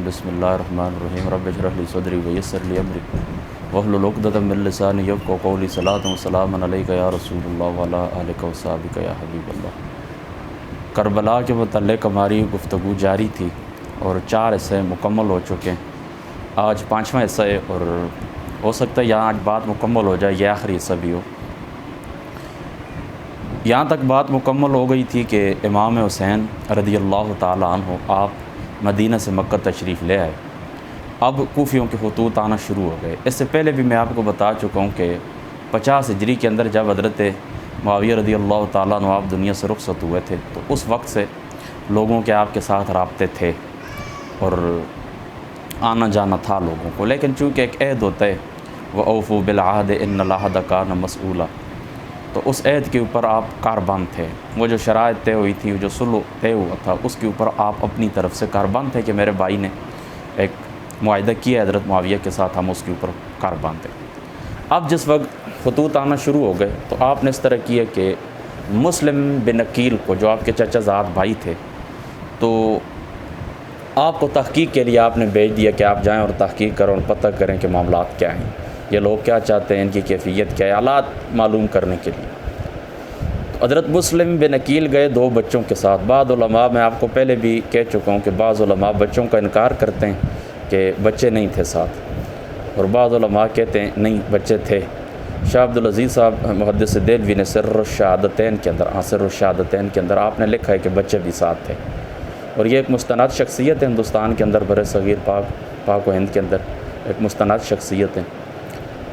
بسم اللہ الرحمن الرحیم رب اشرح لی صدری ویسر لی امری واحلل عقدۃ من لسانی یفقهوا قولی صلاۃ و سلام علیک یا رسول اللہ وعلی آلک و صحبک یا حبیب اللہ۔ کربلا کے متعلق ہماری گفتگو جاری تھی اور 4 حصے مکمل ہو چکے ہیں، آج 5واں حصہ ہے اور ہو سکتا ہے یہاں آج بات مکمل ہو جائے، یہ آخری حصہ بھی ہو۔ یہاں تک بات مکمل ہو گئی تھی کہ امام حسین رضی اللہ تعالیٰ عنہ آپ مدینہ سے مکہ تشریف لے آئے، اب کوفیوں کے خطوط آنا شروع ہو گئے۔ اس سے پہلے بھی میں آپ کو بتا چکا ہوں کہ 50 ہجری کے اندر جب حضرت معاویہ رضی اللہ تعالیٰ عنہ آپ دنیا سے رخصت ہوئے تھے تو اس وقت سے لوگوں کے آپ کے ساتھ رابطے تھے اور آنا جانا تھا لوگوں کو، لیکن چونکہ ایک عہد ہوتا ہے وَأَوْفُوا بِالْعَهْدِ إِنَّ الْعَهْدَ كَانَ مَسْئُولًا، تو اس عہد کے اوپر آپ کاربند تھے۔ وہ جو شرائط طے ہوئی تھی، جو صلح طے ہوا تھا، اس کے اوپر آپ اپنی طرف سے کاربند تھے کہ میرے بھائی نے ایک معاہدہ کیا حضرت معاویہ کے ساتھ، ہم اس کے اوپر کاربند تھے۔ اب جس وقت خطوط آنا شروع ہو گئے تو آپ نے اس طرح کیا کہ مسلم بن عقیل کو، جو آپ کے چچا زاد بھائی تھے، تو آپ کو تحقیق کے لیے آپ نے بھیج دیا کہ آپ جائیں اور تحقیق کریں اور پتہ کریں کہ معاملات کیا ہیں، یہ لوگ کیا چاہتے ہیں، ان کی کیفیت کیا ہے، حالات معلوم کرنے کے لیے۔ تو حضرت مسلم بن عقیل گئے 2 بچوں کے ساتھ۔ بعض علماء، میں آپ کو پہلے بھی کہہ چکا ہوں کہ بعض علماء بچوں کا انکار کرتے ہیں کہ بچے نہیں تھے ساتھ، اور بعض علماء کہتے ہیں نہیں بچے تھے۔ شاہ عبدالعزیز صاحب محدث دہلوی نے سر الشہادتین کے اندر، سر الشہادتین کے اندر آپ نے لکھا ہے کہ بچے بھی ساتھ تھے، اور یہ ایک مستند شخصیت ہے ہندوستان کے اندر، بر صغیر پاک و ہند کے اندر ایک مستند شخصیت ہے۔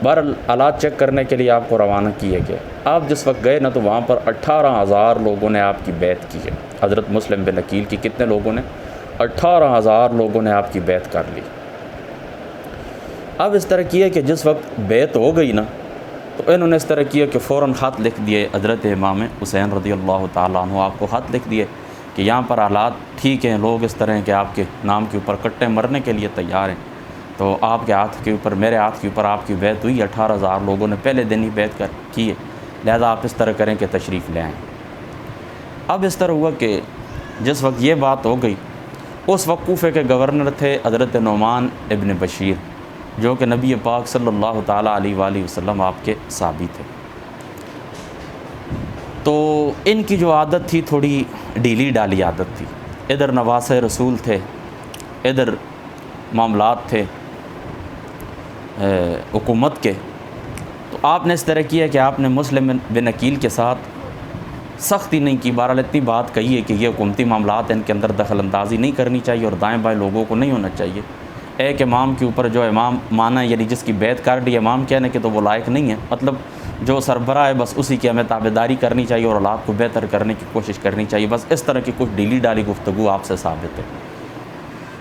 بہرحال آلات چیک کرنے کے لیے آپ کو روانہ کیے گئے۔ آپ جس وقت گئے نا تو وہاں پر 18,000 لوگوں نے آپ کی بیعت کی ہے۔ حضرت مسلم بن عقیل کی کتنے لوگوں نے؟ 18,000 لوگوں نے آپ کی بیعت کر لی۔ اب اس طرح کیا کہ جس وقت بیعت ہو گئی نا تو انہوں نے اس طرح کیا کہ فوراً خط لکھ دیے حضرت امام حسین رضی اللہ تعالیٰ عنہ، آپ کو خط لکھ دیے کہ یہاں پر حالات ٹھیک ہیں، لوگ اس طرح ہیں کہ آپ کے نام کے اوپر کٹے مرنے کے لیے تیار ہیں، تو آپ کے ہاتھ کے اوپر، میرے ہاتھ کے اوپر آپ کی بیعت ہوئی، 18,000 لوگوں نے پہلے دن ہی بیعت کی ہے، لہذا آپ اس طرح کریں کہ تشریف لے آئیں۔ اب اس طرح ہوا کہ جس وقت یہ بات ہو گئی، اس وقت کوفے کے گورنر تھے حضرت نعمان ابن بشیر، جو کہ نبی پاک صلی اللہ تعالیٰ علیہ وآلہ وسلم آپ کے صحابی تھے۔ تو ان کی جو عادت تھی تھوڑی ڈھیلی ڈالی عادت تھی، ادھر نواسہ رسول تھے، ادھر معاملات تھے حکومت کے۔ تو آپ نے اس طرح کیا کہ آپ نے مسلم بن عقیل کے ساتھ سختی نہیں کی، بہرحال اتنی بات کہی ہے کہ یہ حکومتی معاملات ان کے اندر دخل اندازی نہیں کرنی چاہیے اور دائیں بائیں لوگوں کو نہیں ہونا چاہیے۔ ایک امام کے اوپر جو امام مانا ہے، یعنی جس کی بیعت کر لی امام کہنے کے، تو وہ لائق نہیں ہے، مطلب جو سربراہ ہے بس اسی کی ہمیں تابعداری کرنی چاہیے اور حالات کو بہتر کرنے کی کوشش کرنی چاہیے، بس اس طرح کی کچھ ڈھیلی ڈالی گفتگو آپ سے ثابت ہے۔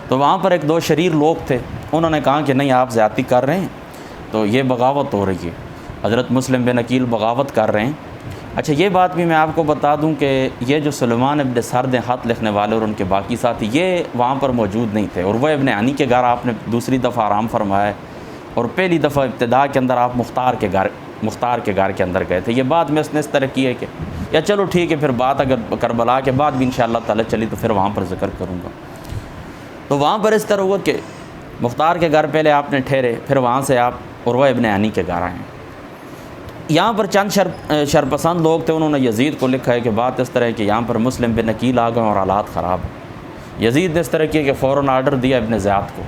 تو وہاں پر ایک 2 شریر لوگ تھے، انہوں نے کہا کہ نہیں آپ زیادتی کر رہے ہیں، تو یہ بغاوت ہو رہی ہے، حضرت مسلم بن عقیل بغاوت کر رہے ہیں۔ اچھا یہ بات بھی میں آپ کو بتا دوں کہ یہ جو سلیمان ابن سرد خط لکھنے والے اور ان کے باقی ساتھی، یہ وہاں پر موجود نہیں تھے، اور وہ ابن عنی کے گھر آپ نے دوسری دفعہ آرام فرمایا ہے، اور پہلی دفعہ ابتدا کے اندر آپ مختار کے گھر کے اندر گئے تھے۔ یہ بات میں اس نے اس طرح کی ہے کہ یا چلو ٹھیک ہے، پھر بات اگر کربلا کے بعد بھی انشاءاللہ تعالی چلی تو پھر وہاں پر ذکر کروں گا۔ تو وہاں پر اس طرح ہوا کہ مختار کے گھر پہلے آپ نے ٹھہرے، پھر وہاں سے آپ عروہ ابن عنی کے گھر آئے۔ یہاں پر چند شرپسند لوگ تھے، انہوں نے یزید کو لکھا ہے کہ بات اس طرح ہے کہ یہاں پر مسلم بن عقیل آ گئے اور حالات خراب ہیں۔ یزید نے اس طرح کیا کہ فوراً آرڈر دیا ابن زیاد کو،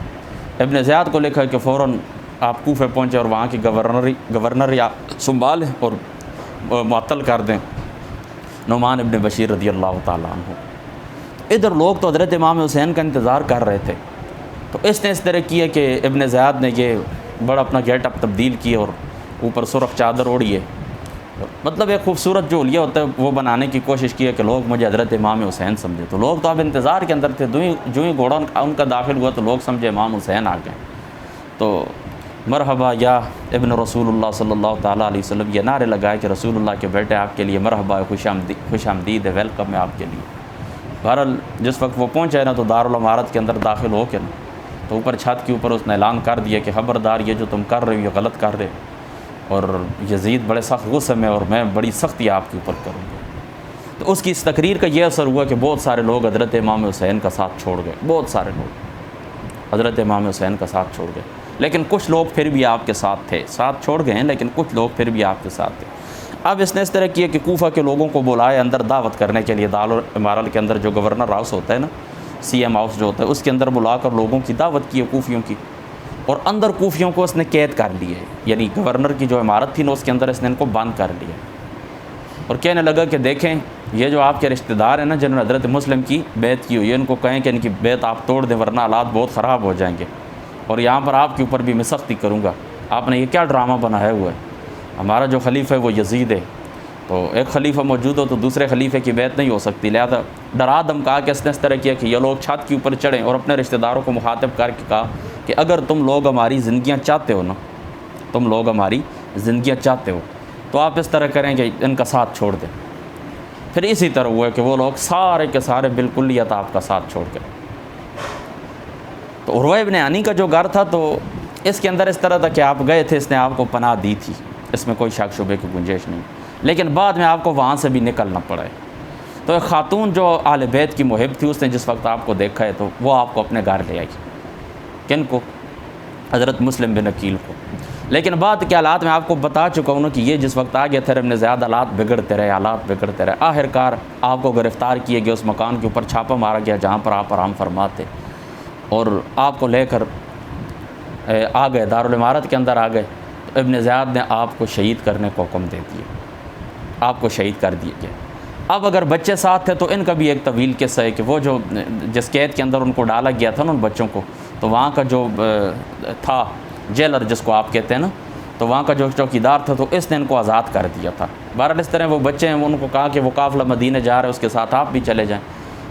ابن زیاد کو لکھا ہے کہ فوراً آپ کوفے پہنچے اور وہاں کی گورنر یا سنبھالیں اور معطل کر دیں نعمان ابن بشیر رضی اللہ تعالیٰ عنہ۔ ادھر لوگ تو حضرت امام حسین کا انتظار کر رہے تھے، تو اس نے اس طرح کیا کہ ابن زیاد نے یہ بڑا اپنا گیٹ اپ تبدیل کیا اور اوپر سرخ چادر اوڑھی ہے، مطلب ایک خوبصورت جو حلیہ ہوتا ہے وہ بنانے کی کوشش کی ہے کہ لوگ مجھے حضرت امام حسین سمجھے۔ تو لوگ تو اب انتظار کے اندر تھے، جو ہی گھوڑا ان کا داخل ہوا تو لوگ سمجھے امام حسین آ گئے، تو مرحبا یا ابن رسول اللہ صلی اللہ تعالیٰ علیہ وسلم، یہ نعرے لگائے کہ رسول اللہ کے بیٹے آپ کے لیے مرحبا، خوش آمدید ہے، ویلکم ہے آپ کے لیے۔ بہرحال جس وقت وہ پہنچے نا تو دارالعمارت کے اندر داخل ہو کے نا تو اوپر چھت کے اوپر اس نے اعلان کر دیا کہ خبردار، یہ جو تم کر رہے ہو یہ غلط کر رہے، اور یزید بڑے سخت غصے میں، اور میں بڑی سختی آپ کے اوپر کروں گا۔ تو اس کی اس تقریر کا یہ اثر ہوا کہ بہت سارے لوگ حضرت امام حسین کا ساتھ چھوڑ گئے، بہت سارے لوگ۔ حضرت امام حسین کا ساتھ چھوڑ گئے، لیکن کچھ لوگ پھر بھی آپ کے ساتھ تھے، ساتھ چھوڑ گئے ہیں لیکن کچھ لوگ پھر بھی آپ کے ساتھ تھے۔ اب اس نے اس طرح کیا کہ کوفہ کے لوگوں کو بلائے اندر دعوت کرنے کے لیے، دارالعمارہ کے اندر جو گورنر ہاؤس ہوتا ہے نا، سی ایم ہاؤس جو ہوتا ہے، اس کے اندر بلا کر لوگوں کی دعوت کی ہے کوفیوں کی، اور اندر کوفیوں کو اس نے قید کر لیے، یعنی گورنر کی جو عمارت تھی نا اس کے اندر اس نے ان کو بند کر لیا، اور کہنے لگا کہ دیکھیں یہ جو آپ کے رشتہ دار ہیں نا جنہوں نے حضرت مسلم کی بیعت کی ہوئی ہے، ان کو کہیں کہ ان کی بیعت آپ توڑ دیں ورنہ حالات بہت خراب ہو جائیں گے، اور یہاں پر آپ کے اوپر بھی میں سختی کروں گا۔ آپ نے یہ کیا ڈرامہ بنایا ہوا ہے؟ ہمارا جو خلیفہ ہے وہ یزید ہے، تو ایک خلیفہ موجود ہو تو دوسرے خلیفے کی بیعت نہیں ہو سکتی، لہذا ڈرا دھمکا کے اس نے اس طرح کیا کہ یہ لوگ چھت کے اوپر چڑھیں، اور اپنے رشتہ داروں کو مخاطب کر کے کہا کہ اگر تم لوگ ہماری زندگیاں چاہتے ہو نا، تم لوگ ہماری زندگیاں چاہتے ہو تو آپ اس طرح کریں کہ ان کا ساتھ چھوڑ دیں۔ پھر اسی طرح ہوا کہ وہ لوگ سارے کے سارے بالکلیت آپ کا ساتھ چھوڑ گئے۔ تو عروہ ابن عنی کا جو گھر تھا تو اس کے اندر اس طرح تھا کہ آپ گئے تھے، اس نے آپ کو پناہ دی تھی، اس میں کوئی شک شبے کی گنجائش نہیں، لیکن بعد میں آپ کو وہاں سے بھی نکلنا پڑا ہے۔ تو ایک خاتون جو اہل بیت کی محب تھی، اس نے جس وقت آپ کو دیکھا ہے تو وہ آپ کو اپنے گھر لے آئی۔ کن کو؟ حضرت مسلم بن عقیل کو۔ لیکن بعد کے حالات میں آپ کو بتا چکا ہوں کہ یہ جس وقت آگے تھے ابن زیاد حالات بگڑتے رہے، آخر کار آپ کو گرفتار کیے گئے، اس مکان کے اوپر چھاپہ مارا گیا جہاں پر آپ آرام فرماتے، اور آپ کو لے کر آ گئے دارالعمارت کے اندر آ گئے۔ تو ابن زیاد نے آپ کو شہید کرنے کو حکم دے دیا، آپ کو شہید کر دیے گئے۔ اب اگر بچے ساتھ تھے تو ان کا بھی ایک طویل قصہ ہے کہ وہ جو جس قید کے اندر ان کو ڈالا گیا تھا نا ان بچوں کو، تو وہاں کا جو تھا جیلر جس کو آپ کہتے ہیں نا، تو وہاں کا جو چوکیدار تھا تو اس نے ان کو آزاد کر دیا تھا۔ بہرحال اس طرح وہ بچے ہیں، ان کو کہا کہ وہ قافلہ مدینہ جا رہا ہے، اس کے ساتھ آپ بھی چلے جائیں،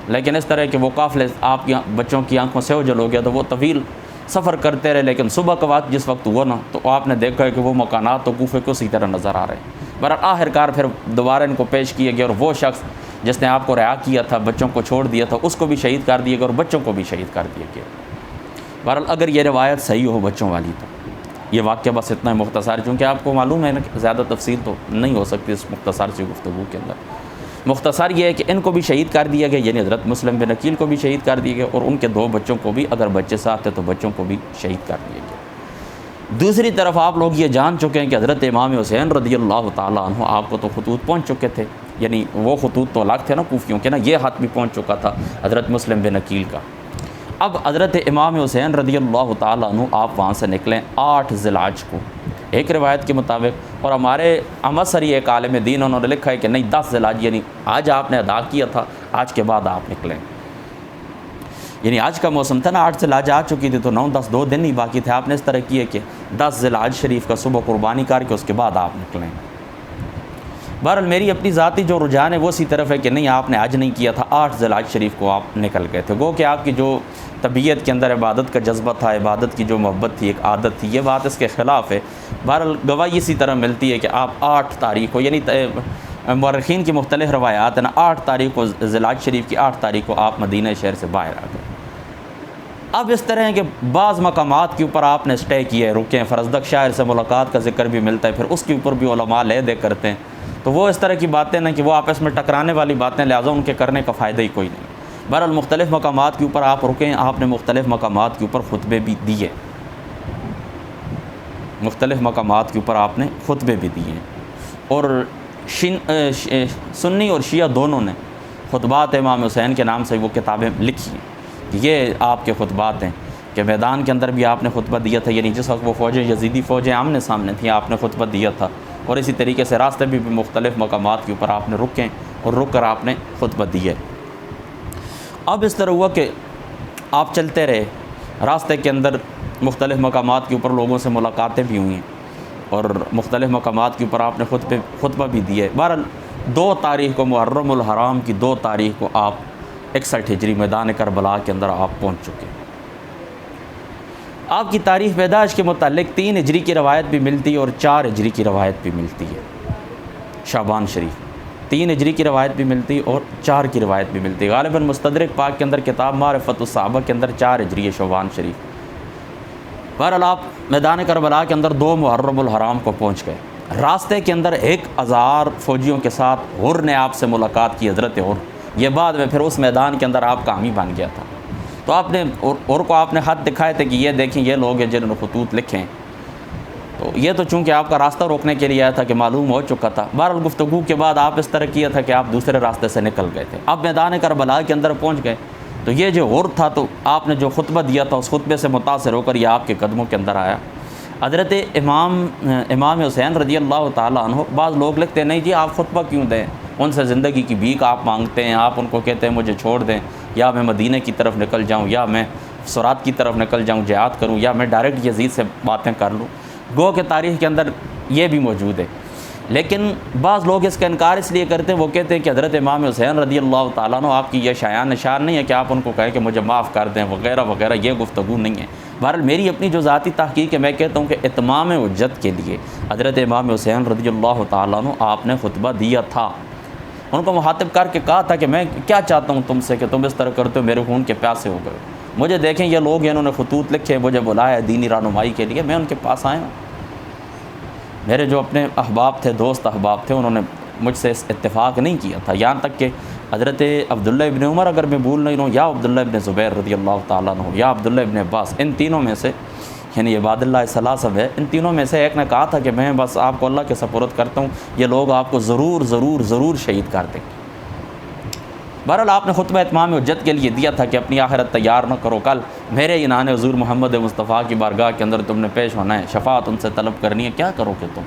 لیکن اس طرح کہ وہ قافلے آپ کی بچوں کی آنکھوں سے اوجھل ہو گیا تو وہ طویل سفر کرتے رہے، لیکن صبح کا وقت جس وقت ہوا نا تو آپ نے دیکھا ہے کہ وہ مکانات تو کوفے کو اسی طرح نظر آ رہے ہیں۔ بہرحال آخر کار پھر دوبارہ ان کو پیش کیا گیا، اور وہ شخص جس نے آپ کو رہا کیا تھا، بچوں کو چھوڑ دیا تھا، اس کو بھی شہید کر دیا گیا اور بچوں کو بھی شہید کر دیا گیا۔ بہرحال اگر یہ روایت صحیح ہو بچوں والی تو یہ واقعہ بس اتنا مختصر، چونکہ آپ کو معلوم ہے نا کہ زیادہ تفصیل تو نہیں ہو سکتی اس مختصر سی گفتگو کے اندر۔ مختصر یہ ہے کہ ان کو بھی شہید کر دیا گیا، یعنی حضرت مسلم بن عقیل کو بھی شہید کر دیا گیا، اور ان کے 2 بچوں کو بھی، اگر بچے ساتھ تھے تو بچوں کو بھی شہید کر دیا گیا۔ دوسری طرف آپ لوگ یہ جان چکے ہیں کہ حضرت امام حسین رضی اللہ تعالیٰ عنہ آپ کو تو خطوط پہنچ چکے تھے، یعنی وہ خطوط تو الگ تھے نا کوفیوں کے نا، یہ خط بھی پہنچ چکا تھا حضرت مسلم بن عقیل کا۔ اب حضرت امام حسین رضی اللہ تعالیٰ عنہ آپ وہاں سے نکلیں 8 ذی الحج کو ایک روایت کے مطابق، اور ہمارے امسری ایک عالم دین انہوں نے لکھا ہے کہ نہیں 10 ذی الحج، یعنی آج آپ نے ادا کیا تھا، آج کے بعد آپ نکلیں، یعنی آج کا موسم تھا نا، 8 ذی الحج آ چکی تھی تو 9 10 2 دن ہی باقی تھے، آپ نے اس طرح کیے کہ 10 ذی الحج شریف کا صبح قربانی کر کے اس کے بعد آپ نکلیں۔ بہرحال میری اپنی ذاتی جو رجحان ہے وہ اسی طرف ہے کہ نہیں آپ نے حج نہیں کیا تھا، 8 ذی الحج شریف کو آپ نکل گئے تھے، گو کہ آپ کی جو طبیعت کے اندر عبادت کا جذبہ تھا، عبادت کی جو محبت تھی، ایک عادت تھی، یہ بات اس کے خلاف ہے۔ بہرحال گواہی اسی طرح ملتی ہے کہ آپ 8 تاریخ کو، یعنی مورخین کی مختلف روایات ہیں نا، 8 تاریخ کو ذی الحج شریف کی 8 تاریخ کو آپ مدینہ شہر سے باہر آ گئے۔ اب اس طرح ہے کہ بعض مقامات کے اوپر آپ نے اسٹے کیے، رکے ہیں، فرزدق شاعر سے ملاقات کا ذکر بھی ملتا ہے، پھر اس کے اوپر بھی علماء لے دے کرتے ہیں، تو وہ اس طرح کی باتیں نا کہ وہ آپس میں ٹکرانے والی باتیں، لہٰذا ان کے کرنے کا فائدہ ہی کوئی نہیں۔ بہرحال مختلف مقامات کے اوپر آپ رکیں، آپ نے مختلف مقامات کے اوپر خطبے بھی دیے، مختلف مقامات کے اوپر آپ نے خطبے بھی دیے، اور سنی اور شیعہ دونوں نے خطبات امام حسین کے نام سے وہ کتابیں لکھی ہیں کہ یہ آپ کے خطبات ہیں، کہ میدان کے اندر بھی آپ نے خطبہ دیا تھا، یعنی جس وقت وہ فوجیں یزیدی فوجیں آمنے سامنے تھیں آپ نے خطبہ دیا تھا، اور اسی طریقے سے راستے بھی مختلف مقامات کے اوپر آپ نے رکیں اور رک کر آپ نے خطبہ دیے۔ اب اس طرح ہوا کہ آپ چلتے رہے، راستے کے اندر مختلف مقامات کے اوپر لوگوں سے ملاقاتیں بھی ہوئیں، اور مختلف مقامات کے اوپر آپ نے خطبہ بھی دیے۔ بہرحال 2 تاریخ کو محرم الحرام کی 2 تاریخ کو آپ 61 ہجری میدان کربلا کے اندر آپ پہنچ چکے۔ آپ کی تاریخ پیدائش کے متعلق 3 ہجری کی روایت بھی ملتی ہے اور 4 ہجری کی روایت بھی ملتی ہے، شعبان شریف 3 ہجری کی روایت بھی ملتی اور 4 کی روایت بھی ملتی ہے۔ غالباً مستدرک پاک کے اندر کتاب معرفت الصحابہ کے اندر 4 ہجری ہے شعبان شریف۔ بہرحال آپ میدان کربلا کے اندر 2 محرم الحرام کو پہنچ گئے، راستے کے اندر 1000 فوجیوں کے ساتھ حر نے آپ سے ملاقات کی، حضرت حر، یہ بعد میں پھر اس میدان کے اندر آپ کا حامی بن گیا تھا۔ تو آپ نے اور کو آپ نے خط دکھائے تھے کہ یہ دیکھیں یہ لوگ ہیں جنہوں نے خطوط لکھے ہیں، تو یہ تو چونکہ آپ کا راستہ روکنے کے لیے آیا تھا کہ معلوم ہو چکا تھا۔ بہرحال گفتگو کے بعد آپ اس طرح کیا تھا کہ آپ دوسرے راستے سے نکل گئے تھے، اب میدان کربلا کے اندر پہنچ گئے، تو یہ جو غور تھا تو آپ نے جو خطبہ دیا تھا اس خطبے سے متاثر ہو کر یہ آپ کے قدموں کے اندر آیا۔ حضرت امام حسین رضی اللہ تعالیٰ عنہ، بعض لوگ لکھتے ہیں نہیں جی آپ خطبہ کیوں دیں، ان سے زندگی کی بھیک آپ مانگتے ہیں، آپ ان کو کہتے ہیں مجھے چھوڑ دیں، یا میں مدینہ کی طرف نکل جاؤں، یا میں فرات کی طرف نکل جاؤں جہاد کروں، یا میں ڈائریکٹ یزید سے باتیں کر لوں۔ گو کہ تاریخ کے اندر یہ بھی موجود ہے، لیکن بعض لوگ اس کا انکار اس لیے کرتے ہیں، وہ کہتے ہیں کہ حضرت امام حسین رضی اللہ تعالیٰ عنہ آپ کی یہ شایان نشان نہیں ہے کہ آپ ان کو کہیں کہ مجھے معاف کر دیں وغیرہ وغیرہ، یہ گفتگو نہیں ہے۔ بہرحال میری اپنی جو ذاتی تحقیق ہے، میں کہتا ہوں کہ اتمام حجت کے لیے حضرت امام حسین رضی اللہ تعالیٰ عنہ آپ نے خطبہ دیا تھا، ان کو مخاطب کر کے کہا تھا کہ میں کیا چاہتا ہوں تم سے کہ تم اس طرح کرتے ہو، میرے خون کے پیاسے ہو گئے، مجھے دیکھیں یہ لوگ ہیں انہوں نے خطوط لکھے، مجھے بلایا دینی رہنمائی کے لیے، میں ان کے پاس آیا ہوں۔ میرے جو اپنے احباب تھے، دوست احباب تھے، انہوں نے مجھ سے اس اتفاق نہیں کیا تھا، یہاں تک کہ حضرت عبداللہ ابن عمر اگر میں بھول نہیں رہا ہوں، یا عبداللہ ابن زبیر رضی اللہ تعالیٰ عنہ، یا عبداللہ ابن عباس، ان تینوں میں سے، یعنی عباد اللہ ثلاثہ ہے، ان تینوں میں سے ایک نے کہا تھا کہ میں بس آپ کو اللہ کے سپرد کرتا ہوں، یہ لوگ آپ کو ضرور ضرور ضرور شہید کر دیں۔ بہرحال آپ نے خطبہ اتمام حجت کے لیے دیا تھا کہ اپنی آخرت تیار نہ کرو، کل میرے عنان حضور محمد مصطفیٰ کی بارگاہ کے اندر تم نے پیش ہونا ہے، شفاعت ان سے طلب کرنی ہے، کیا کرو کہ تم؟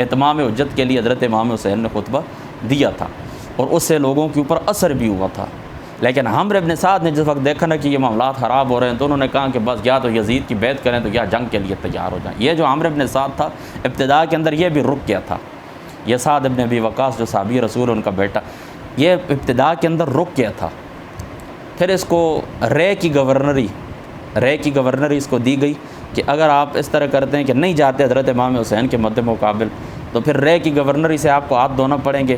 اتمام حجت کے لیے حضرت امام حسین نے خطبہ دیا تھا، اور اس سے لوگوں کے اوپر اثر بھی ہوا تھا۔ لیکن عمرو ابن سعد نے جس وقت دیکھا نا کہ یہ معاملات خراب ہو رہے ہیں، تو انہوں نے کہا کہ بس یا تو یزید کی بیعت کریں تو یا جنگ کے لیے تیار ہو جائیں۔ یہ جو عمرو ابن سعد تھا ابتدا کے اندر یہ بھی رک گیا تھا، یہ سعد ابن ابی وقاص جو صحابی رسول ان کا بیٹا، یہ ابتدا کے اندر رک گیا تھا۔ پھر اس کو رے کی گورنری اس کو دی گئی کہ اگر آپ اس طرح کرتے ہیں کہ نہیں جاتے حضرت امام حسین کے مد مقابل، تو پھر رے کی گورنری سے آپ کو ہاتھ دھونا پڑیں گے،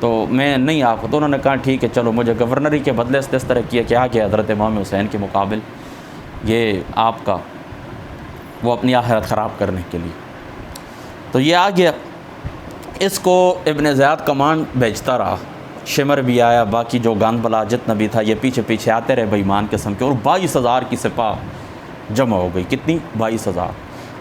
تو میں نہیں آپ کو، تو انہوں نے کہا ٹھیک ہے چلو، مجھے گورنری کے بدلے سے اس طرح کیا کہ آگے حضرت امام حسین کے مقابل یہ آپ کا وہ اپنی آخرت خراب کرنے کے لیے، تو یہ آ گیا۔ اس کو ابن زیاد کمانڈ بھیجتا رہا، شمر بھی آیا، باقی جو گاند بلا جتنا بھی تھا یہ پیچھے پیچھے آتے رہے بےایمان قسم کے، اور 22,000 کی سپاہ جمع ہو گئی۔ کتنی؟ 22,000۔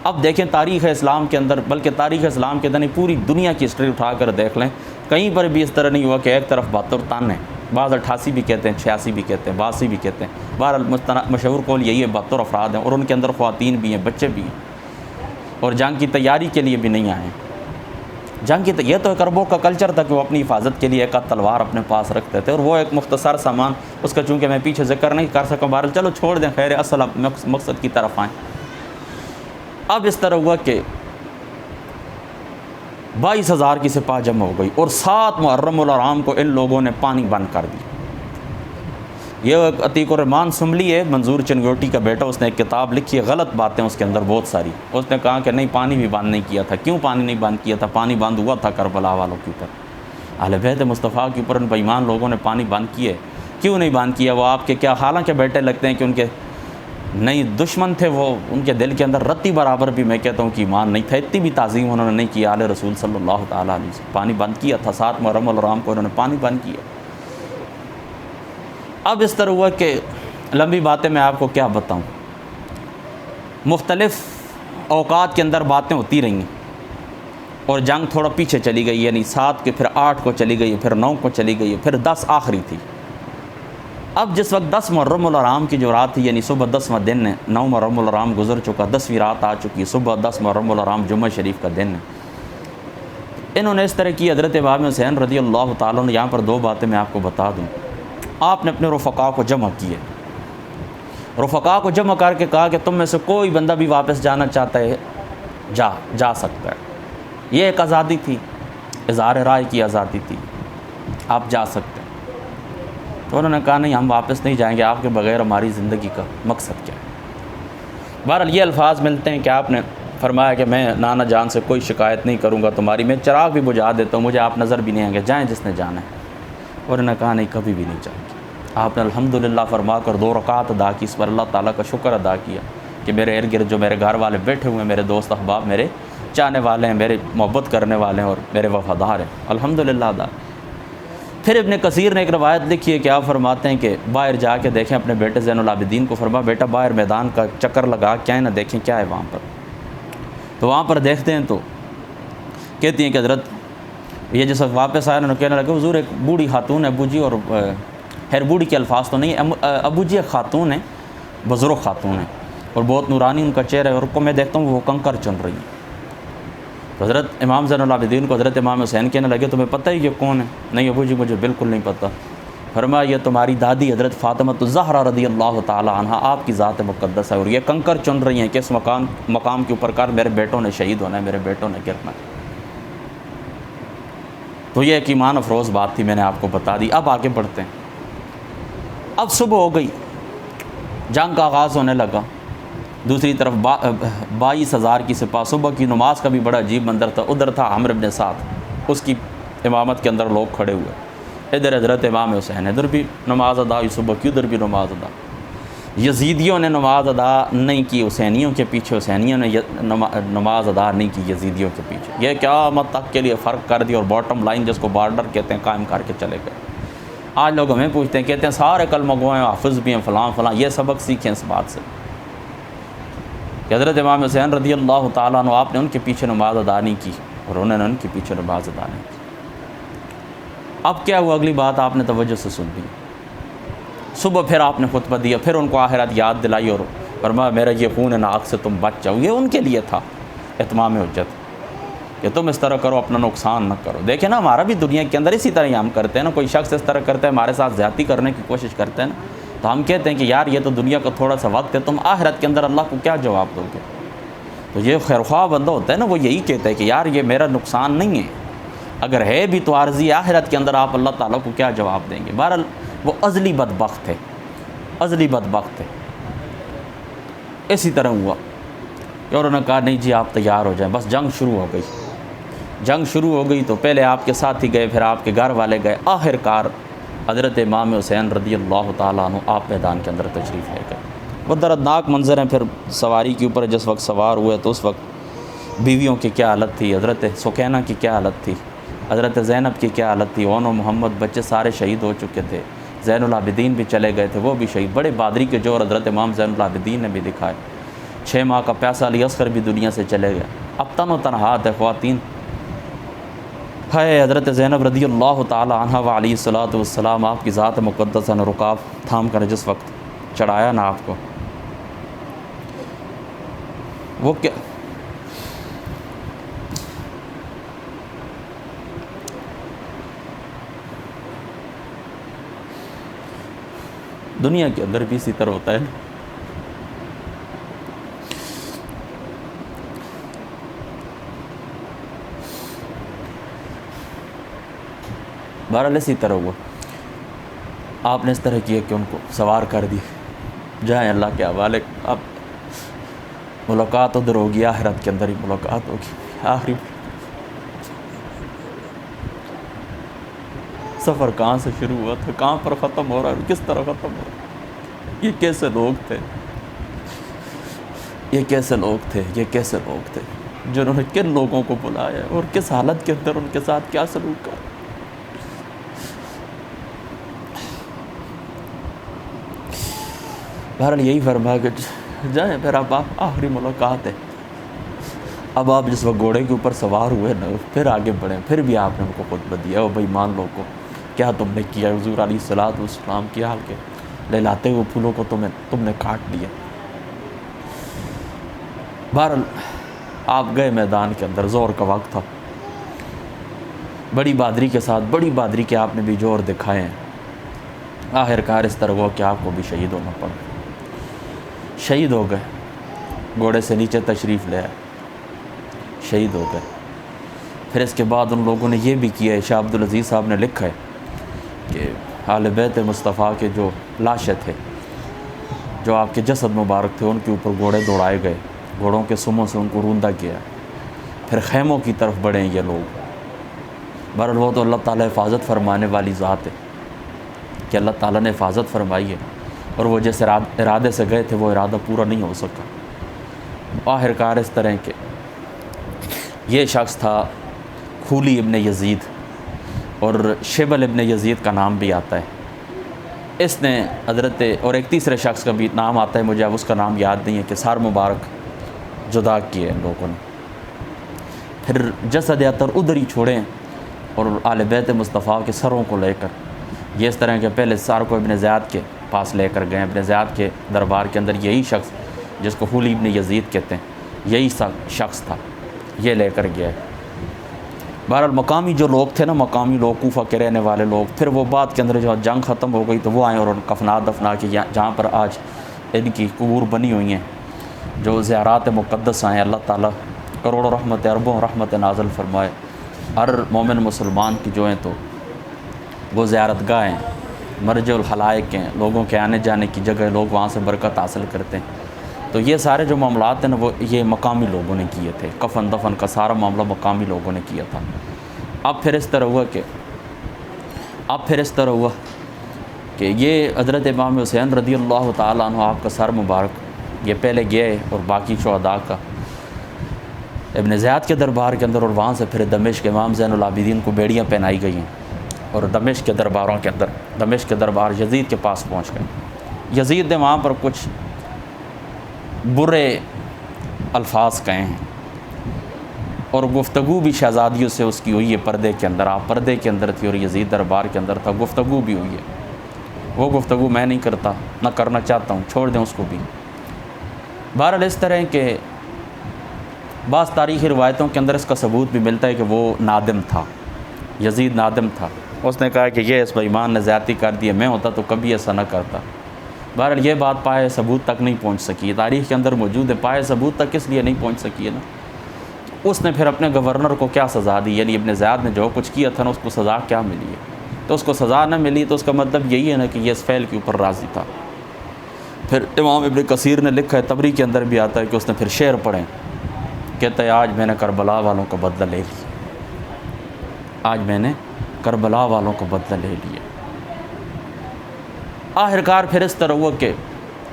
اب دیکھیں تاریخ اسلام کے اندر، بلکہ تاریخ اسلام کے اندر نہیں، پوری دنیا کی ہسٹری اٹھا کر دیکھ لیں، کہیں پر بھی اس طرح نہیں ہوا کہ ایک طرف 72 تن ہیں، بعض 88 بھی کہتے ہیں، 86 بھی کہتے ہیں، 82 بھی کہتے ہیں، بہرحال مشہور قول یہی ہے 72 افراد ہیں، اور ان کے اندر خواتین بھی ہیں، بچے بھی ہیں، اور جنگ کی تیاری کے لیے بھی نہیں آئے ہیں۔ جنگ کی یہ تو ایک عربوں کا کلچر تھا کہ وہ اپنی حفاظت کے لیے ایک تلوار اپنے پاس رکھتے تھے، اور وہ ایک مختصر سامان، اس کا چونکہ میں پیچھے ذکر نہیں کر سکا، بہرحال چلو چھوڑ دیں، خیر اصل مقصد کی طرف آئیں۔ اب اس طرح ہوا کہ 22,000 کی سپاہ جمع ہو گئی، اور 7 محرم الحرام کو ان لوگوں نے پانی بند کر دیا۔ یہ ایک عتیق الرحمان سملی ہے، منظور چنگوٹی کا بیٹا، اس نے ایک کتاب لکھی ہے، غلط باتیں اس کے اندر بہت ساری، اس نے کہا کہ نہیں پانی بھی بند نہیں کیا تھا۔ کیوں پانی نہیں بند کیا تھا؟ پانی بند ہوا تھا کربلا والوں کے اوپر، اہل بیت مصطفیٰ کے اوپر ان بے ایمان لوگوں نے پانی بند کیے۔ کیوں نہیں بند کیا؟ وہ آپ کے کیا حالانکہ بیٹے لگتے ہیں کہ ان کے نہیں دشمن تھے، وہ ان کے دل کے اندر رتی برابر بھی میں کہتا ہوں کہ ایمان نہیں تھا، اتنی بھی تعظیم انہوں نے نہیں کی آل رسول صلی اللہ تعالیٰ علیہ وسلم۔ پانی بند کیا تھا، 7 محرم الحرام کو انہوں نے پانی بند کیا۔ اب اس طرح ہوا کہ لمبی باتیں میں آپ کو کیا بتاؤں، مختلف اوقات کے اندر باتیں ہوتی رہیں، اور جنگ تھوڑا پیچھے چلی گئی، یعنی 7 کے پھر 8 کو چلی گئی، پھر 9 کو چلی گئی، پھر 10 آخری تھی۔ اب جس وقت 10 محرم الحرام کی جو رات تھی، یعنی صبح 10واں دن ہے، 9 محرم الحرام گزر چکا، 10ویں رات آ چکی، صبح 10 محرم الحرام جمعہ شریف کا دن ہے۔ انہوں نے اس طرح کی حضرت امام حسین رضی اللہ تعالیٰ نے، یہاں پر 2 باتیں میں آپ کو بتا دوں۔ آپ نے اپنے رفقا کو جمع کیے، رفقا کو جمع کر کے کہا کہ تم میں سے کوئی بندہ بھی واپس جانا چاہتا ہے جا سکتا ہے۔ یہ ایک آزادی تھی، اظہار رائے کی آزادی تھی، آپ جا سکتے ہیں۔ تو انہوں نے کہا نہیں ہم واپس نہیں جائیں گے، آپ کے بغیر ہماری زندگی کا مقصد کیا ہے؟ بہرحال یہ الفاظ ملتے ہیں کہ آپ نے فرمایا کہ میں نانا جان سے کوئی شکایت نہیں کروں گا تمہاری، میں چراغ بھی بجھا دیتا ہوں، مجھے آپ نظر بھی نہیں آئیں گے، جائیں جس نے جانا ہے۔ اور انہوں نے کہا نہیں کبھی بھی نہیں جائیں گے۔ آپ نے الحمدللہ فرما کر 2 رکعت ادا کی، اس پر اللہ تعالیٰ کا شکر ادا کیا کہ میرے ارد گرد جو میرے گھر والے بیٹھے ہوئے ہیں، میرے دوست احباب، میرے چاہنے والے ہیں، میرے محبت کرنے والے ہیں اور میرے وفادار ہیں، الحمدللہ ادا۔ پھر ابن کثیر نے ایک روایت لکھی ہے کہ آپ فرماتے ہیں کہ باہر جا کے دیکھیں اپنے بیٹے زین العابدین کو، فرما بیٹا باہر میدان کا چکر لگا کے آئیں نہ، دیکھیں کیا ہے وہاں پر۔ تو وہاں پر دیکھتے ہیں تو کہتی ہیں کہ حضرت یہ جس وقت واپس آیا انہوں نے کہنے لگے حضور ایک بوڑھی خاتون ہے ابو جی، اور خیر بوڑھی کے الفاظ تو نہیں، ابو جی ایک خاتون ہے، بزرگ خاتون ہے، اور بہت نورانی ان کا چہرہ ہے، اور کو میں دیکھتا ہوں وہ کنکر چن رہی ہیں۔ تو حضرت امام زین العابدین کو حضرت امام حسین کہنے لگے تمہیں پتہ ہے یہ کون ہے؟ نہیں ابو جی مجھے بالکل نہیں پتہ۔ فرمایا یہ تمہاری دادی حضرت فاطمہ الزہرا رضی اللہ تعالی عنہا، آپ کی ذات مقدس ہے، اور یہ کنکر چن رہی ہیں کہ اس مقام کے اوپر کر میرے بیٹوں نے شہید ہونا ہے، میرے بیٹوں نے گرنا ہے۔ تو یہ ایک ایمان افروز بات تھی، میں نے آپ کو بتا دی۔ اب آگے بڑھتے ہیں۔ اب صبح ہو گئی، جنگ کا آغاز ہونے لگا، دوسری طرف 22,000 کی سپاہ، صبح کی نماز کا بھی بڑا عجیب منظر تھا۔ ادھر تھا عمرو بن سعد، اس کی امامت کے اندر لوگ کھڑے ہوئے، ادھر حضرت امام حسین، ادھر بھی نماز ادا ہوئی صبح کی، ادھر بھی نماز ادا۔ یزیدیوں نے نماز ادا نہیں کی حسینیوں کے پیچھے، حسینیوں نے نماز ادا نہیں کی یزیدیوں کے پیچھے۔ یہ قیامت تک کے لیے فرق کر دیا، اور باٹم لائن جس کو بارڈر کہتے ہیں قائم کر کے چلے گئے۔ آج لوگ ہمیں پوچھتے ہیں، کہتے ہیں سارے کلمہ گو ہیں، حافظ بھی ہیں، فلاں فلاں۔ یہ سبق سیکھیں اس بات سے کہ حضرت امام حسین رضی اللہ تعالیٰ عنہ، آپ نے ان کے پیچھے نماز ادا نہیں کی، اور انہوں نے ان کے پیچھے نماز ادا نہیں کی۔ اب کیا ہوا؟ اگلی بات آپ نے توجہ سے سن لی۔ صبح پھر آپ نے خطبہ دیا، پھر ان کو آخرت یاد دلائی، اور فرمایا میرا یہ خون ناک سے تم بچ جاؤ۔ یہ ان کے لیے تھا اتمام حجت کہ تم اس طرح کرو، اپنا نقصان نہ کرو۔ دیکھیں نا، ہمارا بھی دنیا کے اندر اسی طرح ہی ہم کرتے ہیں نا، کوئی شخص اس طرح کرتا ہے، ہمارے ساتھ زیادتی کرنے کی کوشش کرتے ہیں نا، تو ہم کہتے ہیں کہ یار یہ تو دنیا کا تھوڑا سا وقت ہے، تم آخرت کے اندر اللہ کو کیا جواب دو گے؟ تو یہ خیرخواہ بندہ ہوتا ہے نا، وہ یہی کہتا ہے کہ یار یہ میرا نقصان نہیں ہے، اگر ہے بھی تو عارضی، آخرت کے اندر آپ اللہ تعالیٰ کو کیا جواب دیں گے؟ بہرحال وہ ازلی بدبخت ہے، ازلی بدبخت ہے۔ اسی طرح ہوا کہ انہوں نے کہا نہیں جی آپ تیار ہو جائیں، بس جنگ شروع ہو گئی۔ جنگ شروع ہو گئی تو پہلے آپ کے ساتھی گئے، پھر آپ کے گھر والے گئے، آخر کار حضرت امام حسین رضی اللہ تعالیٰ عنہ آپ میدان کے اندر تشریف لے گئے۔ وہ دردناک منظر ہیں۔ پھر سواری کے اوپر جس وقت سوار ہوئے تو اس وقت بیویوں کی کیا حالت تھی، حضرت سکینہ کی کیا حالت تھی، حضرت زینب کی کیا حالت تھی، اون و محمد بچے سارے شہید ہو چکے تھے، زین العابدین بھی چلے گئے تھے، وہ بھی شہید۔ بڑے بہادری کے جوہر حضرت امام زین العابدین نے بھی دکھائے۔ 6 ماہ کا پیاسا علی اصغر بھی دنیا سے چلے گئے۔ اب تن و تنہا ہے خواتین۔ ہے حضرت زینب رضی اللہ تعالی عنہ و علیہ الصلوۃ والسلام، آپ کی ذات مقدسہ نے رکاب تھام کر جس وقت چڑھایا نا آپ کو، وہ کیا دنیا کے اندر بھی اسی طرح ہوتا ہے نا۔ بہرحال اسی طرح ہوا، آپ نے اس طرح کیا کہ ان کو سوار کر دی، جائیں اللہ کے حوالے۔ اب ملاقات ادھر ہوگی، آخرت کے اندر ہی ملاقات ہوگی۔ آخری سفر کہاں سے شروع ہوا تھا، کہاں پر ختم ہو رہا ہے، کس طرح ختم ہو رہا ہے؟ یہ کیسے لوگ تھے، یہ کیسے لوگ تھے، یہ کیسے لوگ تھے جنہوں نے کن لوگوں کو بلایا اور کس حالت کے اندر ان کے ساتھ کیا سلوک کر۔ بہرحال یہی فرمایا کہ جائیں، پھر اب آپ آخری ملاقات ہے۔ اب آپ جس وقت گھوڑے کے اوپر سوار ہوئے نا، پھر آگے بڑھیں، پھر بھی آپ نے ان کو خطبہ دیا، او بھائی مان لو کو کیا تم نے کیا، حضور علیہ الصلوۃ والسلام کی حال کے لہلاتے ہوئے پھولوں کو تم نے کاٹ لیا۔ بہرحال آپ گئے میدان کے اندر، زور کا وقت تھا، بڑی بہادری کے ساتھ، بڑی بہادری کے آپ نے بھی جوہر دکھائے ہیں۔ آخر کار اس طرح ہوا کہ آپ کو بھی شہید ہونا پڑا، شہید ہو گئے، گھوڑے سے نیچے تشریف لے آئے، شہید ہو گئے۔ پھر اس کے بعد ان لوگوں نے یہ بھی کیا ہے، شاہ عبدالعزیز صاحب نے لکھا ہے کہ اہل بیت مصطفیٰ کے جو لاشیں تھے، جو آپ کے جسد مبارک تھے، ان کے اوپر گھوڑے دوڑائے گئے، گھوڑوں کے سموں سے ان کو روندا گیا، پھر خیموں کی طرف بڑھے یہ لوگ۔ بہرحال وہ تو اللہ تعالیٰ حفاظت فرمانے والی ذات ہے کہ اللہ تعالیٰ نے حفاظت فرمائی ہے، اور وہ جس ارادے سے گئے تھے وہ ارادہ پورا نہیں ہو سکا۔ آخر کار اس طرح کہ یہ شخص تھا کھولی ابن یزید، اور شبل ابن یزید کا نام بھی آتا ہے۔ اس نے حضرت اور ایک تیسرے شخص کا بھی نام آتا ہے، مجھے اب اس کا نام یاد نہیں ہے، کہ سر مبارک جدا کیے ان لوگوں نے، پھر جسد اطہر ادھر ہی چھوڑیں اور آل بیت مصطفیٰ کے سروں کو لے کر یہ اس طرح کے پہلے سار کو ابن زیاد کے پاس لے کر گئے۔ ابن زیاد کے دربار کے اندر یہی شخص جس کو حولی ابن یزید کہتے ہیں، یہی شخص تھا، یہ لے کر گیا ہے۔ بہرحال مقامی جو لوگ تھے نا، مقامی لوگ، کوفہ کے رہنے والے لوگ، پھر وہ بعد کے اندر جو جنگ ختم ہو گئی تو وہ آئے اور ان کفنات دفنا کے جہاں پر آج ان کی قبور بنی ہوئی ہیں، جو زیارات مقدس ہیں، اللہ تعالیٰ کروڑوں رحمت اربوں رحمت نازل فرمائے۔ ہر مومن مسلمان کی جو ہیں تو وہ زیارت گاہ ہیں، مرجع الخلائق ہیں، لوگوں کے آنے جانے کی جگہ، لوگ وہاں سے برکت حاصل کرتے ہیں۔ تو یہ سارے جو معاملات ہیں نا، وہ یہ مقامی لوگوں نے کیے تھے، کفن دفن کا سارا معاملہ مقامی لوگوں نے کیا تھا۔ اب پھر اس طرح ہوا کہ یہ حضرت امام حسین رضی اللہ تعالیٰ عنہ، آپ کا سر مبارک یہ پہلے گئے اور باقی شہداء کا ابن زیاد کے دربار کے اندر، اور وہاں سے پھر دمشق امام زین العابدین کو بیڑیاں پہنائی گئی ہیں، اور دمشق کے درباروں کے اندر، دمشق کے دربار یزید کے پاس پہنچ گئے۔ یزید نے وہاں پر کچھ برے الفاظ کہے ہیں، اور گفتگو بھی شہزادیوں سے اس کی ہوئی ہے پردے کے اندر۔ آپ پردے کے اندر تھی اور یزید دربار کے اندر تھا، گفتگو بھی ہوئی ہے۔ وہ گفتگو میں نہیں کرتا، نہ کرنا چاہتا ہوں، چھوڑ دیں اس کو بھی۔ بہرحال اس طرح کہ بعض تاریخی روایتوں کے اندر اس کا ثبوت بھی ملتا ہے کہ وہ نادم تھا، یزید نادم تھا۔ اس نے کہا کہ یہ اس بے ایمان نے زیادتی کر دی ہے، میں ہوتا تو کبھی ایسا نہ کرتا۔ بہرحال یہ بات پائے ثبوت تک نہیں پہنچ سکی ہے، تاریخ کے اندر موجود ہے، پائے ثبوت تک اس لیے نہیں پہنچ سکی ہے نا، اس نے پھر اپنے گورنر کو کیا سزا دی، یعنی ابن زیاد نے جو کچھ کیا تھا نا، اس کو سزا کیا ملی ہے؟ تو اس کو سزا نہ ملی تو اس کا مطلب یہی ہے نا کہ یہ اس فعل کے اوپر راضی تھا۔ پھر امام ابن کثیر نے لکھا ہے، تبری کے اندر بھی آتا ہے کہ اس نے پھر شعر پڑھیں، کہتا ہے آج میں نے کربلا والوں کا بدلہ لے لیا، آج میں نے کربلا والوں کو بدلہ لے لیا۔ آخرکار پھر اس طرح ہوا کہ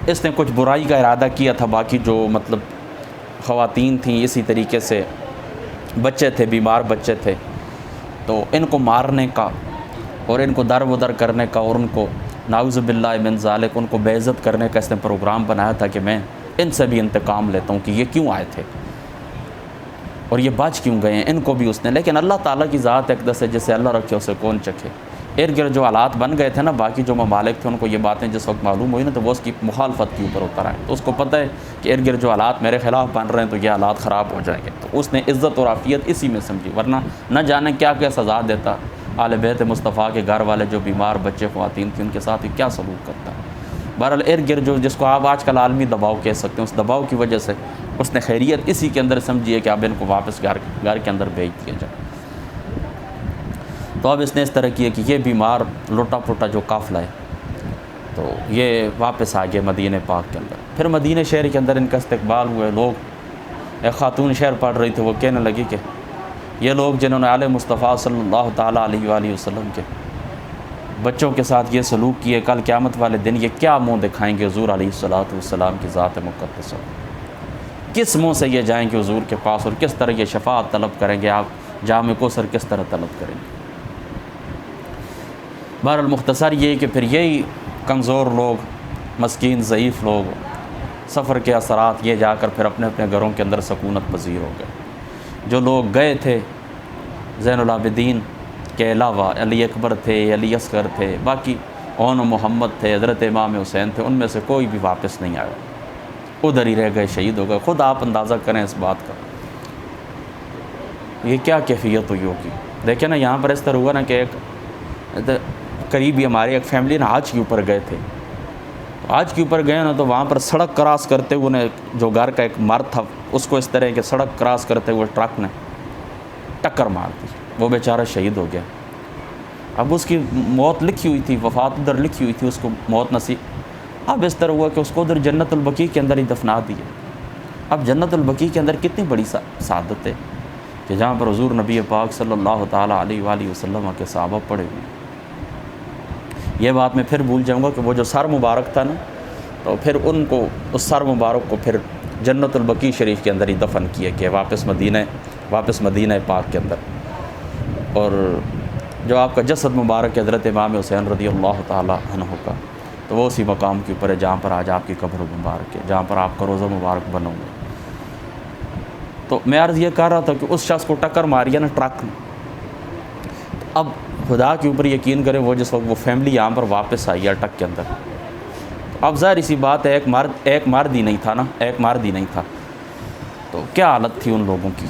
اس نے کچھ برائی کا ارادہ کیا تھا، باقی جو مطلب خواتین تھیں، اسی طریقے سے بچے تھے، بیمار بچے تھے، تو ان کو مارنے کا اور ان کو در بدر کرنے کا اور ان کو نعوذ باللہ من ذالک ان کو بے عزت کرنے کا اس نے پروگرام بنایا تھا کہ میں ان سے بھی انتقام لیتا ہوں کہ یہ کیوں آئے تھے اور یہ بچ کیوں گئے ہیں، ان کو بھی اس نے۔ لیکن اللہ تعالیٰ کی ذات اقدس ہے، جسے اللہ رکھے اسے کون چکھے۔ ارد گرد جو حالات بن گئے تھے نا، باقی جو ممالک تھے ان کو یہ باتیں جس وقت معلوم ہوئی نا، تو وہ اس کی مخالفت کے اوپر اتر آئے، تو اس کو پتہ ہے کہ ارد گرد جو حالات میرے خلاف بن رہے ہیں تو یہ حالات خراب ہو جائیں گے، تو اس نے عزت اور عافیت اسی میں سمجھی، ورنہ نہ جانے کیا کیا سزا دیتا آل بیت مصطفیٰ کے گھر والے جو بیمار بچے خواتین تھیں ان کے ساتھ کیا سلوک کرتا۔ بہرحال ارد گرد جو جس کو آپ آج کل عالمی دباؤ کہہ سکتے ہیں، اس دباؤ کی وجہ سے اس نے خیریت اسی کے اندر سمجھی ہے کہ اب ان کو واپس گھر کے اندر بھیج دیا جائے۔ تو اب اس نے اس طرح کیا کہ یہ بیمار لوٹا پوٹا جو قافلہ ہے تو یہ واپس آ گئے مدینہ پاک کے اندر۔ پھر مدینہ شہر کے اندر ان کا استقبال ہوئے، لوگ ایک خاتون شعر پڑھ رہی تھی، وہ کہنے لگی کہ یہ لوگ جنہوں نے آل مصطفیٰ صلی اللہ تعالیٰ علیہ وآلہ وسلم کے بچوں کے ساتھ یہ سلوک کیے، کل قیامت والے دن یہ کیا منہ دکھائیں گے حضور علیہ الصلوۃ والسلام کی ذات مقدسہ، کس منہ سے یہ جائیں گے حضور کے پاس اور کس طرح یہ شفاعت طلب کریں گے، آپ جام کوثر کس طرح طلب کریں گے۔ بہرحال مختصر یہ کہ پھر یہی کمزور لوگ، مسکین ضعیف لوگ، سفر کے اثرات یہ جا کر پھر اپنے اپنے گھروں کے اندر سکونت پذیر ہو گئے۔ جو لوگ گئے تھے زین العابدین کے علاوہ، علی اکبر تھے، علی اصغر تھے، باقی اون محمد تھے، حضرت امام حسین تھے، ان میں سے کوئی بھی واپس نہیں آیا، ادھر ہی رہ گئے، شہید ہو گئے۔ خود آپ اندازہ کریں اس بات کا، یہ کیا کیفیت ہوئی ہوگی۔ دیکھیں نا یہاں پر اس طرح ہوا نا کہ ایک قریبی ہماری ایک فیملی نا حج کے اوپر گئے تھے، حج کے اوپر گئے نا تو وہاں پر سڑک کراس کرتے ہوئے نے جو گھر کا ایک مرد تھا اس کو اس طرح کہ سڑک کراس کرتے ہوئے ٹرک نے ٹکر مار دی، وہ بیچارہ شہید ہو گیا۔ اب اس کی موت لکھی ہوئی تھی، وفات ادھر لکھی ہوئی تھی، اس کو موت نصیب۔ اب اس طرح ہوا کہ اس کو ادھر جنت البقیع کے اندر ہی دفنا دیا۔ اب جنت البقیع کے اندر کتنی بڑی سعادت ہے کہ جہاں پر حضور نبی پاک صلی اللہ تعالیٰ علیہ وآلہ وسلم کے صحابہ پڑے ہوئے ہیں۔ یہ بات میں پھر بھول جاؤں گا کہ وہ جو سر مبارک تھا نا، تو پھر ان کو اس سر مبارک کو پھر جنت البقیع شریف کے اندر ہی دفن کیا کہ واپس مدینہ پاک کے اندر۔ اور جو آپ کا جسد مبارک ہے حضرت امام حسین رضی اللہ تعالیٰ عنہ کا، تو وہ اسی مقام کے اوپر ہے جہاں پر آج آپ کی قبر مبارک ہے، جہاں پر آپ کا روضہ مبارک بنا ہوا ہے۔ تو میں عرض یہ کر رہا تھا کہ اس شخص کو ٹکر ماری ہے نا ٹرک نے، اب خدا کے اوپر یقین کریں وہ جس وقت وہ فیملی یہاں پر واپس آئی ہے ٹک کے اندر، اب ظاہر سی بات ہے ایک مرد ہی نہیں تھا نا، ایک مرد ہی نہیں تھا، تو کیا حالت تھی ان لوگوں کی۔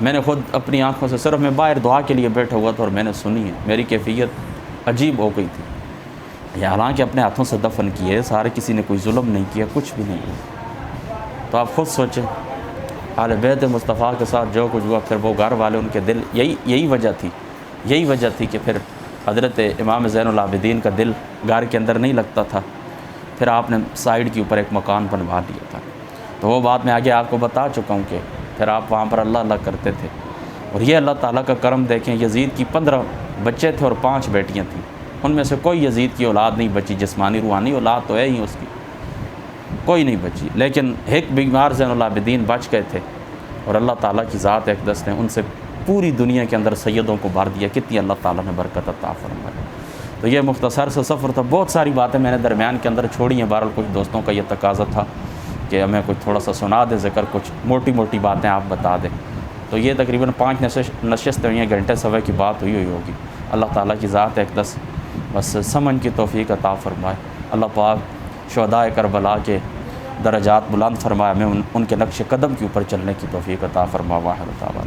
میں نے خود اپنی آنکھوں سے، صرف میں باہر دعا کے لیے بیٹھا ہوا تھا اور میں نے سنی ہے، میری کیفیت عجیب ہو گئی تھی۔ یہ حالانکہ اپنے ہاتھوں سے دفن کیے سارے، کسی نے کوئی ظلم نہیں کیا، کچھ بھی نہیں ہوا۔ تو آپ خود سوچیں اہل بیت مصطفیٰ کے ساتھ جو کچھ ہوا، پھر وہ گھر والے ان کے دل، یہی وجہ تھی کہ پھر حضرت امام زین العابدین کا دل گھر کے اندر نہیں لگتا تھا، پھر آپ نے سائیڈ کے اوپر ایک مکان بنوا لیا تھا۔ تو وہ بات میں آگے آپ کو بتا چکا ہوں کہ پھر آپ وہاں پر اللہ اللہ کرتے تھے، اور یہ اللہ تعالیٰ کا کرم دیکھیں، یزید کی 15 بچے تھے اور 5 بیٹیاں تھیں، ان میں سے کوئی یزید کی اولاد نہیں بچی، جسمانی روحانی اولاد تو ہے ہی اس کی، کوئی نہیں بچی، لیکن ایک بیمار زین العابدین بچ گئے تھے، اور اللہ تعالیٰ کی ذات اقدس نے ان سے پوری دنیا کے اندر سیدوں کو بھر دیا۔ کتنی اللہ تعالیٰ نے برکت عطا فرمائی۔ تو یہ مختصر سے سفر تھا، بہت ساری باتیں میں نے درمیان کے اندر چھوڑی ہیں، بہرحال کچھ دوستوں کا یہ تقاضا تھا کہ ہمیں کچھ تھوڑا سا سنا دیں ذکر، کچھ موٹی موٹی باتیں آپ بتا دیں۔ تو یہ تقریباً 5 نشستیں ہوئی ہیں، گھنٹے سوے کی بات ہوئی ہوگی۔ اللہ تعالیٰ کی ذات اقدس بس سمجھ کی توفیق عطا فرمائے۔ اللہ پاک شہدائے کربلا کے درجات بلند فرمائے، ہمیں ان کے نقش قدم کے اوپر چلنے کی توفیق عطا فرمائے۔ واحد تعالیٰ